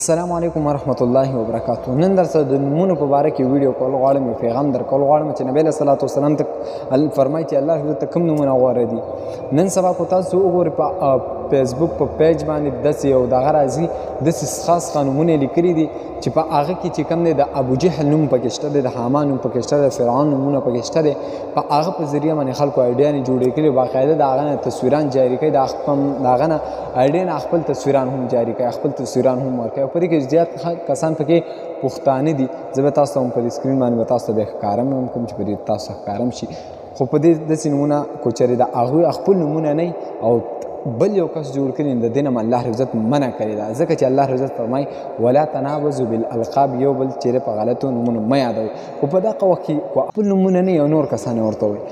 السلام علیکم ورحمت الله وبرکاتہ. نن درته د نومونو په باره کې ویډیو کول غواړم، یو پیغام درکول غواړم چې نبی صلی الله علیه وسلم ته فرمایي چې الله ته کوم نومونه غوره دي. نن سبا کو تاسو وګورئ په فیسبوک په پیج باندې داسې یو دغه راځي، داسې خاص نومونه لیکلي دي چې په هغه کې چې کوم دی د ابو جهل نوم پکې شته دی، د حامان نوم پکې شته دی، د فرعون نومونه پکې شته دی. په هغه په ذریعه باندې خلکو ایډیاګانې جوړې کړي، باقاعده د هغه نه تصویران جاري کوي، د هغه نه ایډیا نه خپل تصویران هم جاري کوي، خپل تصویران هم ورکوي. په دې کې زیات کسان پکې پښتانه دي. زه به تاسو ته هم په سکرین باندې به تاسو ته بیا ښکارم کوم چې په دې تاسو ښکارم شي. خو په دې داسې نومونه کو چېرې د هغوی خپل نومونه نه او بل یو کس جوړ کړي، د دې نه الله رب عزت منع کړې ده، ځکه چې الله رب عزت فرمایي ولا تنابزوا بالالقاب، یو بل چېرې په غلطو نومونو مه یادوئ. خو په دغه وخت کې خپل نومونه نه یو نور کسان ورته وایي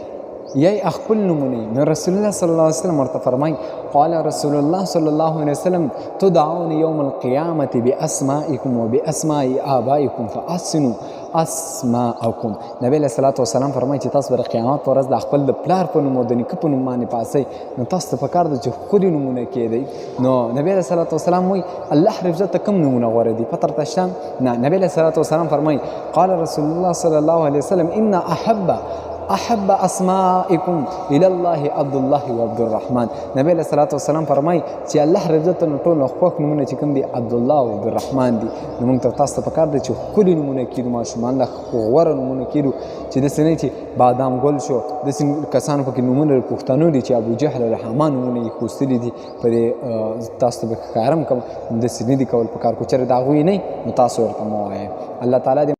یا خپل نومونه، نو رسول الله صلی الله علیه وسلم ورته فرمایي قال رسول الله صلی الله علیه وسلم تدعون یوم القیامة باسمائکم وباسماء آبائکم فاحسنوا اسماءکم. نبی علیه الصلاة والسلام فرمایي چې تاسو به د قیامت په ورځ د خپل د پلار په نوم او د نیکه په نوم باندې پاسئ، نو تاسو ته پکار ده چې ښکلي نومونه کېږدئ. نو نبی علیه الصلاة والسلام وایي الله رب عزت ته کوم نومونه غوره دي؟ پته درته شته؟ نه. نبی علیه الصلاة والسلام فرمایي قال رسول الله صلی الله علیه وسلم ان احب اسمائکم الى الله عبد الله و عبد الرحمن. نبی علیہ الصلوۃ والسلام فرمایي چې الله رب عزت نو ټول خوښ نومونه چې کوم دي عبد الله او عبد الرحمن دي. نو موږ ته تاسو ته پکار دي چې ښکلي نومونه کړو، ماشومان له غوره نومونه کړو، چې داسې نه چې بادام ګل شو، داسې کسانو پکې نومونه پښتنو دي چې ابو جهل او حامان نومونه یې خوستلي دي. په دې تاسو ته به ښکارم کوم داسې نه دي کول پکار، کو چېرې د هغوی نه نو تاسو ورته مه وایئ. الله تعالی